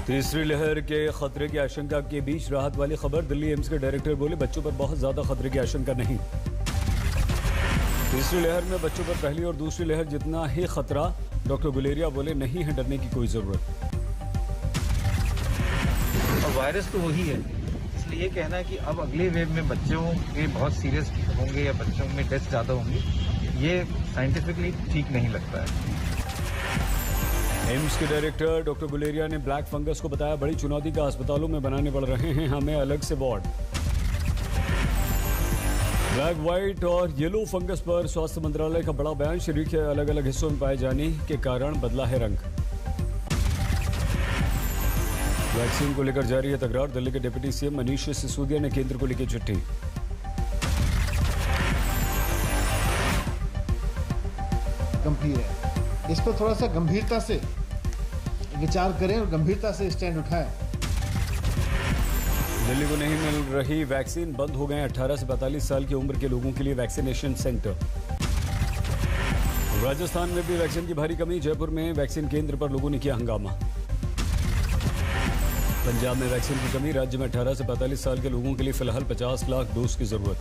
तीसरी लहर के खतरे की आशंका के बीच राहत वाली खबर। दिल्ली एम्स के डायरेक्टर बोले बच्चों पर बहुत ज्यादा खतरे की आशंका नहीं। तीसरी लहर में बच्चों पर पहली और दूसरी लहर जितना ही खतरा। डॉक्टर गुलेरिया बोले नहीं है डरने की कोई जरूरत। वायरस तो वही है, इसलिए ये कहना है कि अब अगले वेव में बच्चों के बहुत सीरियस होंगे या बच्चों में डेथ ज्यादा होंगी, ये साइंटिफिकली ठीक नहीं लगता है। एम्स के डायरेक्टर डॉक्टर गुलेरिया ने ब्लैक फंगस को बताया बड़ी चुनौती का अस्पतालों में बनाने पड़ रहे हैं हमें अलग से वार्ड। ब्लैक, व्हाइट और येलो फंगस पर स्वास्थ्य मंत्रालय का बड़ा बयान। शरीर के अलग अलग हिस्सों में पाए जाने के कारण बदला है रंग। वैक्सीन को लेकर जारी है तकरार। दिल्ली के डिप्टी सीएम मनीष सिसोदिया ने केंद्र को लिखी चिट्ठी। गंभीर है, इस पर थोड़ा सा गंभीरता से विचार करें और गंभीरता से स्टैंड उठाएं। दिल्ली को नहीं मिल रही वैक्सीन, बंद हो गए 18 से 45 साल की उम्र के लोगों के लिए वैक्सीनेशन सेंटर। राजस्थान में भी वैक्सीन की भारी कमी। जयपुर में वैक्सीन केंद्र पर लोगों ने किया हंगामा। पंजाब में वैक्सीन की कमी। राज्य में 18 से 45 साल के लोगों के लिए फिलहाल 50 लाख डोज की जरूरत।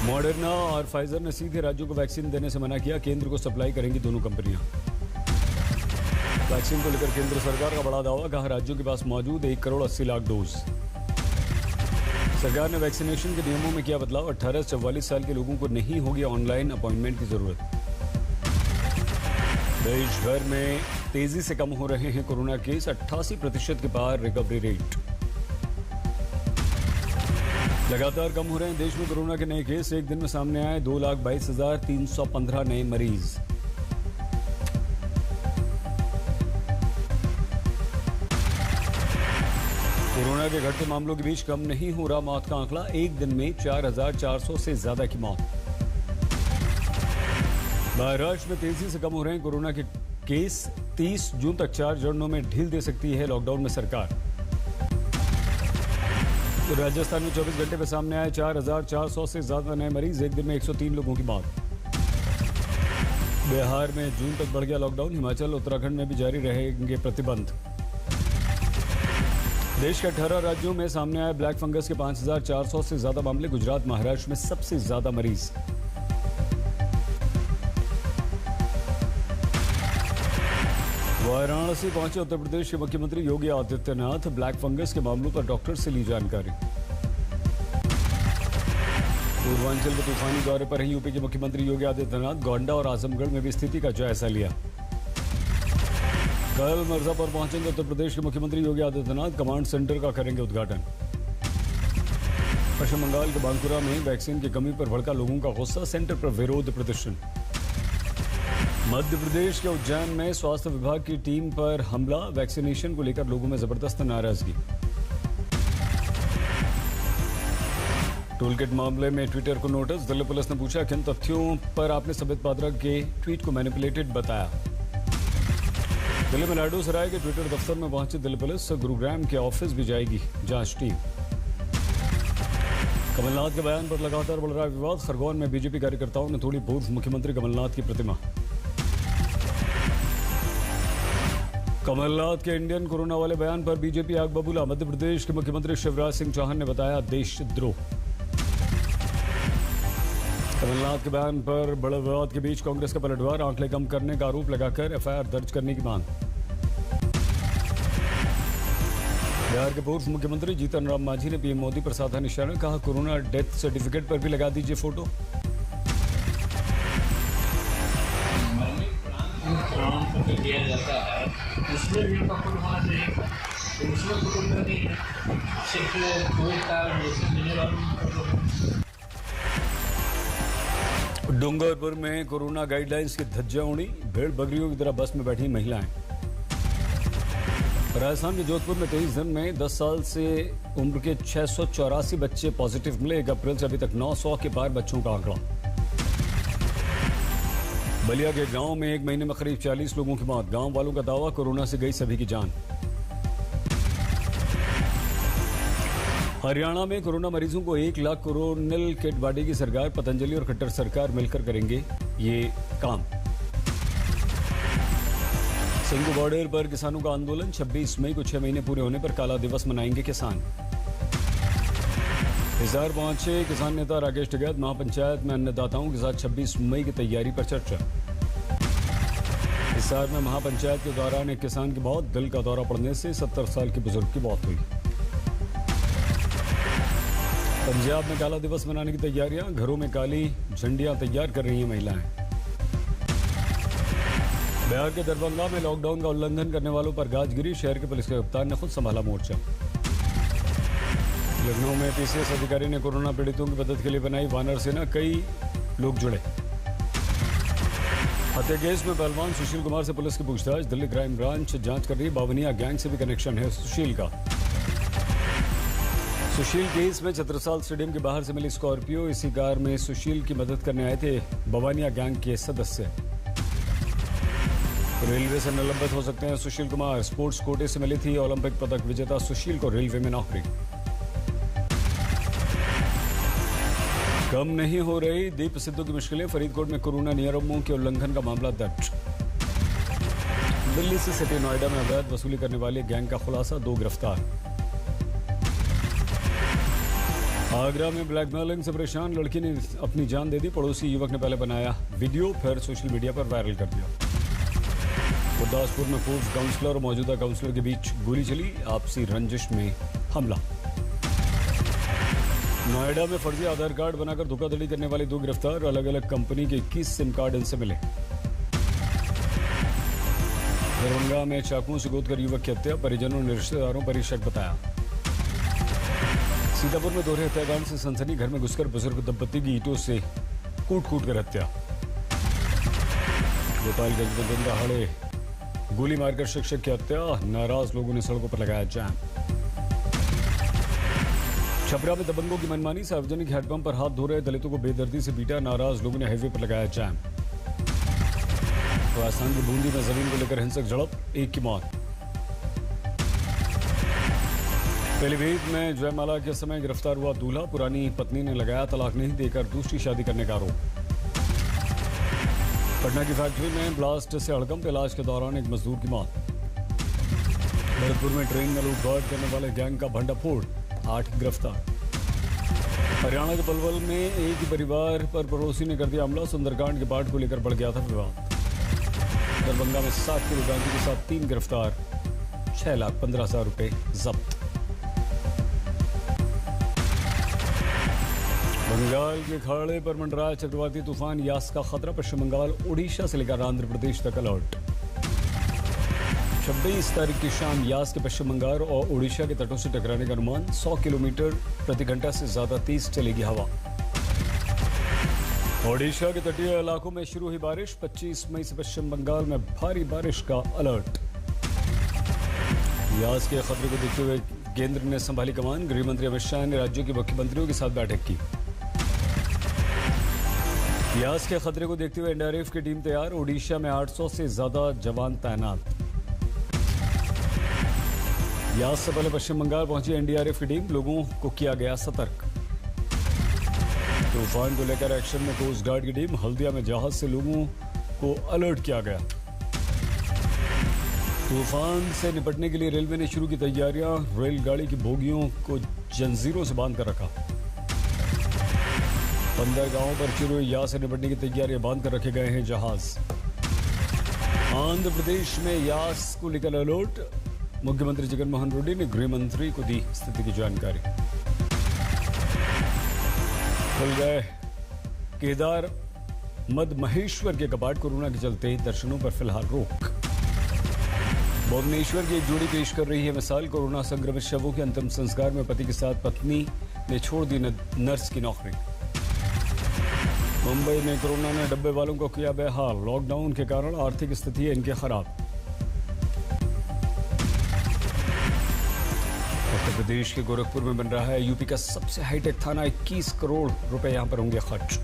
मॉडर्ना और फाइजर ने सीधे राज्यों को वैक्सीन देने से मना किया। केंद्र को सप्लाई करेंगी दोनों कंपनियां। वैक्सीन को लेकर केंद्र सरकार का बड़ा दावा। कहा राज्यों के पास मौजूद 1 करोड़ 80 लाख डोज। सरकार ने वैक्सीनेशन के नियमों में किया बदलाव। 18 से 44 साल के लोगों को नहीं होगी ऑनलाइन अपॉइंटमेंट की जरूरत। देश भर में तेजी से कम हो रहे हैं कोरोना केस। 88% के पार रिकवरी रेट। लगातार कम हो रहे हैं देश में कोरोना के नए केस। एक दिन में सामने आए 2,22,315 नए मरीज। कोरोना के घटते मामलों के बीच कम नहीं हो रहा मौत का आंकड़ा। एक दिन में 4,400 से ज्यादा की मौत। महाराष्ट्र में तेजी से कम हो रहे हैं कोरोना के केस। 30 जून तक 4 चरणों में ढील दे सकती है लॉकडाउन में सरकार। तो राजस्थान में 24 घंटे में सामने आए 4,400 से ज्यादा नए मरीज। एक दिन में 103 लोगों की मौत। बिहार में जून तक बढ़ गया लॉकडाउन। हिमाचल उत्तराखंड में भी जारी रहेंगे प्रतिबंध। देश के 18 राज्यों में सामने आए ब्लैक फंगस के 5,400 से ज्यादा मामले। गुजरात महाराष्ट्र में सबसे ज्यादा मरीज। वाराणसी पहुंचे उत्तर प्रदेश के मुख्यमंत्री योगी आदित्यनाथ। ब्लैक फंगस के मामलों पर डॉक्टर से ली जानकारी। पूर्वांचल के तूफानी दौरे पर ही यूपी के मुख्यमंत्री योगी आदित्यनाथ। गोंडा और आजमगढ़ में भी स्थिति का जायजा लिया। कल मिर्जापुर पहुंचेंगे उत्तर प्रदेश के मुख्यमंत्री योगी आदित्यनाथ। कमांड सेंटर का करेंगे उद्घाटन। पश्चिम बंगाल के बांकुरा में वैक्सीन की कमी पर भड़का लोगों का गुस्सा। सेंटर पर विरोध प्रदर्शन। मध्य प्रदेश के उज्जैन में स्वास्थ्य विभाग की टीम पर हमला। वैक्सीनेशन को लेकर लोगों में जबरदस्त नाराजगी। टोलकिट मामले में ट्विटर को नोटिस। दिल्ली पुलिस ने पूछा किन तथ्यों पर आपने संबित पात्रा के ट्वीट को मैनिपुलेटेड बताया। दिल्ली में लाडू सराय के ट्विटर दफ्तर में पहुंची दिल्ली पुलिस। गुरुग्राम के ऑफिस भी जाएगी जांच टीम। कमलनाथ के बयान पर लगातार बढ़ रहा विवाद। खरगोन में बीजेपी कार्यकर्ताओं ने तोड़ी पूर्व मुख्यमंत्री कमलनाथ की प्रतिमा। कमलनाथ के इंडियन कोरोना वाले बयान पर बीजेपी आग बबूला। मध्य प्रदेश के मुख्यमंत्री शिवराज सिंह चौहान ने बताया देशद्रोह। कमलनाथ के बयान पर बड़े विवाद के बीच कांग्रेस का पलटवार। आंकड़े कम करने का आरोप लगाकर एफआईआर दर्ज करने की मांग। बिहार के पूर्व मुख्यमंत्री जीतन राम मांझी ने पीएम मोदी पर साधा निशाना। कहा कोरोना डेथ सर्टिफिकेट पर भी लगा दीजिए फोटो। किया जाता है उसमें भी उनका फोटो होना चाहिए। तो उसमें फोटो नहीं है, सिर्फ कोविड का मिलने वाला। डूंगरपुर में कोरोना गाइडलाइंस की धज्जियां उड़ी। भेड़ बकरियों की तरह बस में बैठी महिलाएं। राजस्थान के जोधपुर में 23 दिन में 10 साल से उम्र के 684 बच्चे पॉजिटिव मिले। 1 अप्रैल से अभी तक 900 के पार बच्चों का आंकड़ा। बलिया के गांव में 1 महीने में करीब 40 लोगों की मौत। गांव वालों का दावा कोरोना से गई सभी की जान। हरियाणा में कोरोना मरीजों को 1 लाख कोरोनिल किट बांटेगी सरकार। पतंजलि और खट्टर सरकार मिलकर करेंगे ये काम। सिंघू बॉर्डर पर किसानों का आंदोलन 26 मई को 6 महीने पूरे होने पर काला दिवस मनाएंगे किसान। हिसार पहुंचे किसान नेता राकेश टिकैत, महापंचायत में अन्नदाताओं के साथ 26 मई की तैयारी पर चर्चा। हिसार में महापंचायत के दौरान एक किसान की मौत, दिल का दौरा पड़ने से 70 साल के बुजुर्ग की मौत हुई। पंजाब में काला दिवस मनाने की तैयारियां, घरों में काली झंडियां तैयार कर रही हैं महिलाएं। बिहार के दरभंगा में लॉकडाउन का उल्लंघन करने वालों पर गाज गिरी, शहर के पुलिस के कप्तान ने खुद संभाला मोर्चा। लखनऊ में पीसीएस अधिकारी ने कोरोना पीड़ितों की मदद के लिए बनाई वानर सेना, कई लोग जुड़े। हत्या केस में पहलवान सुशील कुमार से पुलिस की पूछताछ, दिल्ली क्राइम ब्रांच जांच कर रही, बावनिया गैंग से भी कनेक्शन है सुशील का। सुशील केस में छत्रसाल स्टेडियम के बाहर से मिली स्कॉर्पियो, इसी कार में सुशील की मदद करने आए थे बावनिया गैंग के सदस्य। रेलवे से निलंबित हो सकते हैं सुशील कुमार, स्पोर्ट्स कोटे से मिली थी ओलंपिक पदक विजेता सुशील को रेलवे में नौकरी। कम नहीं हो रही दीप सिद्धू की मुश्किलें, फरीदकोट में कोरोना नियमों के उल्लंघन का मामला दर्ज। दिल्ली से सिटी नोएडा में अवैध वसूली करने वाले गैंग का खुलासा, 2 गिरफ्तार। आगरा में ब्लैकमेलिंग से परेशान लड़की ने अपनी जान दे दी, पड़ोसी युवक ने पहले बनाया वीडियो फिर सोशल मीडिया पर वायरल कर दिया। गुरदासपुर में पूर्व काउंसलर और मौजूदा काउंसलर के बीच गोली चली, आपसी रंजिश में हमला। नोएडा में फर्जी आधार कार्ड बनाकर धोखाधड़ी करने वाले 2 गिरफ्तार, अलग अलग कंपनी के 21 सिम कार्ड इनसे मिले। दरभंगा में चाकुओं से गोदकर युवक की हत्या, परिजनों ने रिश्तेदारों पर ही शक बताया। सीतापुर में दोहरे हत्याकांड से सनसनी, घर में घुसकर बुजुर्ग दंपति की ईंटों से कूट कर हत्या। गोपालगंज में दिन दहाड़े गोली मारकर शिक्षक की हत्या, नाराज लोगों ने सड़कों पर लगाया जाम। छपरा में दबंगों की मनमानी, सार्वजनिक हैंडपंप पर हाथ धो रहे दलितों को बेदर्दी से पीटा, नाराज लोगों ने हाईवे पर लगाया जाम। राजस्थान की बूंदी में जमीन को लेकर हिंसक झड़प, 1 की मौत। पीलीभीत में जयमाला के समय गिरफ्तार हुआ दूल्हा, पुरानी पत्नी ने लगाया तलाक नहीं देकर दूसरी शादी करने का आरोप। पटना की फैक्ट्री में ब्लास्ट से हड़कंप, इलाज के दौरान एक मजदूर की मौत। भरतपुर में ट्रेन में लूटपाट करने वाले गैंग का भंडाफोड़, 8 गिरफ्तार। हरियाणा के पलवल में एक ही परिवार पर पड़ोसी ने कर दिया हमला, सुंदरकांड के पाठ को लेकर बढ़ गया था विवाद। दरभंगा में 7 किलो गांजे के साथ 3 गिरफ्तार, 6,15,000 रुपए जब्त। बंगाल के खाड़ी पर मंडराया चक्रवाती तूफान यास का खतरा, पश्चिम बंगाल उड़ीसा से लेकर आंध्र प्रदेश तक अलर्ट। 26 तारीख की शाम यास के पश्चिम बंगाल और उड़ीसा के तटों से टकराने का अनुमान, 100 किलोमीटर प्रति घंटा से ज्यादा तेज चलेगी हवा। ओडिशा के तटीय इलाकों में शुरू हुई बारिश, 25 मई से पश्चिम बंगाल में भारी बारिश का अलर्ट। यास के खतरे को देखते हुए केंद्र ने संभाली कमान, गृह मंत्री अमित शाह ने राज्यों के मुख्यमंत्रियों के साथ बैठक की। यास के खतरे को देखते हुए एनडीआरएफ की टीम तैयार, ओडिशा में 800 से ज्यादा जवान तैनात। यास से पहले पश्चिम बंगाल पहुंची एनडीआरएफ की टीम, लोगों को किया गया सतर्क। तूफान को लेकर एक्शन में कोस्ट गार्ड की टीम, हल्दिया में जहाज से लोगों को अलर्ट किया गया। तूफान से निपटने के लिए रेलवे ने शुरू की तैयारियां, रेलगाड़ी की बोगियों को जंजीरों से बांध कर रखा। 15 गांवों पर शुरू हुई यास से निपटने की तैयारियां, बांध कर रखे गए हैं जहाज। आंध्र प्रदेश में यास को लेकर अलर्ट, मुख्यमंत्री जगन मोहन रेड्डी ने गृह मंत्री को दी स्थिति की जानकारी। खुल गए केदार मद महेश्वर के कपाट, कोरोना के चलते दर्शनों पर फिलहाल रोक। भुवनेश्वर की एक जोड़ी पेश कर रही है मिसाल, कोरोना संक्रमित शवों के अंतिम संस्कार में पति के साथ पत्नी ने छोड़ दी नर्स की नौकरी। मुंबई में कोरोना ने डब्बे वालों को किया बेहाल, लॉकडाउन के कारण आर्थिक स्थिति इनके खराब। उत्तर प्रदेश के गोरखपुर में बन रहा है यूपी का सबसे हाईटेक थाना, 21 करोड़ रुपए यहां पर होंगे खर्च।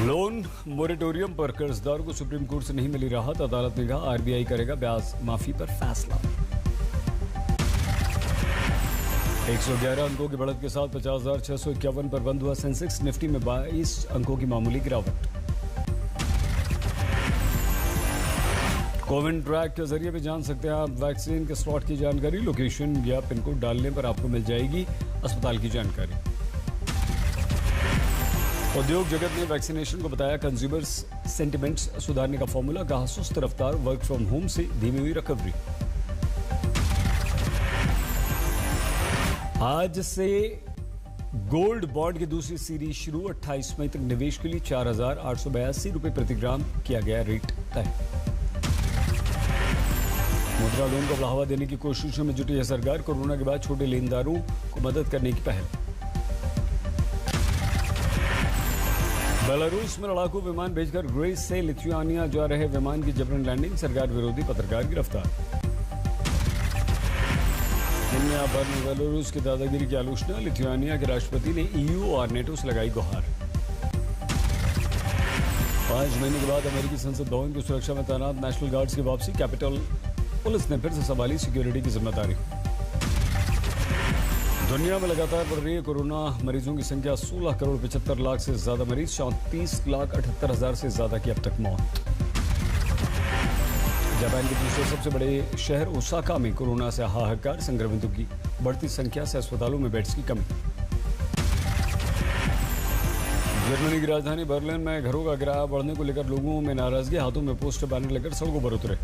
लोन मोरेटोरियम पर कर्जदारों को सुप्रीम कोर्ट से नहीं मिली राहत, अदालत ने कहा आरबीआई करेगा ब्याज माफी पर फैसला। 111 अंकों की बढ़त के साथ 50,651 पर बंद हुआ सेंसेक्स, निफ्टी में 22 अंकों की मामूली गिरावट। कोविन ट्रैक के जरिए भी जान सकते हैं आप वैक्सीन के स्लॉट की जानकारी, लोकेशन या पिन कोड डालने पर आपको मिल जाएगी अस्पताल की जानकारी। उद्योग जगत ने वैक्सीनेशन को बताया कंज्यूमर्स सेंटिमेंट्स सुधारने का फॉर्मूला, कहा सुस्त रफ्तार वर्क फ्रॉम होम से धीमी हुई रिकवरी। आज से गोल्ड बॉन्ड की दूसरी सीरीज शुरू, 28 मई तक निवेश के लिए 4,882 रुपए प्रति ग्राम किया गया रेट तय। मुद्रा लोन को बढ़ावा देने की कोशिशों में जुटी है सरकार, कोरोना के बाद छोटे लेनदारों को मदद करने की पहल। बेलारूस में लड़ाकू विमान भेजकर ग्रीस से लिथुआनिया जा रहे विमान की जबरन लैंडिंग, सरकार विरोधी पत्रकार गिरफ्तार। दुनिया भर में बेलारूस की दादागिरी की आलोचना, लिथुआनिया के राष्ट्रपति ने EU और नेटो से लगाई गुहार। 5 महीने के बाद अमेरिकी संसद भवन की सुरक्षा में तैनात नेशनल गार्ड्स की वापसी, कैपिटल पुलिस ने फिर से संभाली सिक्योरिटी की जिम्मेदारी। दुनिया में लगातार बढ़ रही है कोरोना मरीजों की संख्या, 16 करोड़ 75 लाख से ज्यादा मरीज, 34,78,000 से ज्यादा की अब तक मौत। जापान के दूसरे सबसे बड़े शहर ओसाका में कोरोना से हाहाकार, संक्रमितों की बढ़ती संख्या से अस्पतालों में बेड्स की कमी। जर्मनी की राजधानी बर्लिन में घरों का किराया बढ़ने को लेकर लोगों में नाराजगी, हाथों में पोस्टर बैनर लेकर सड़कों पर उतरे।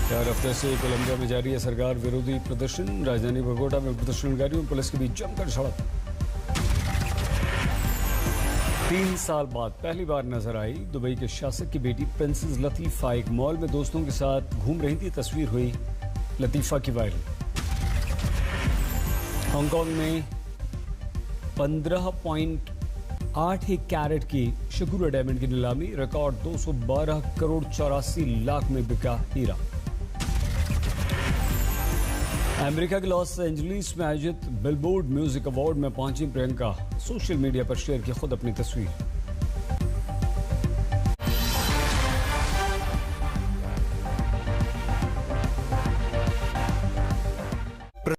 4 हफ्ते से कोलंबिया में जारी है सरकार विरोधी प्रदर्शन, राजधानी बोगोटा में प्रदर्शनकारियों और पुलिस के बीच जमकर झड़प। 3 साल बाद पहली बार नजर आई दुबई के शासक की बेटी प्रिंसेस लतीफा, एक मॉल में दोस्तों के साथ घूम रही थी, तस्वीर हुई लतीफा की वायरल। हांगकांग में 15.81 कैरेट की शकूरा डायमंड की नीलामी, रिकॉर्ड 212 करोड़ 84 लाख में बिका हीरा। अमेरिका के लॉस एंजलिस में आयोजित बिलबोर्ड म्यूजिक अवार्ड में पहुंची प्रियंका, सोशल मीडिया पर शेयर की खुद अपनी तस्वीर।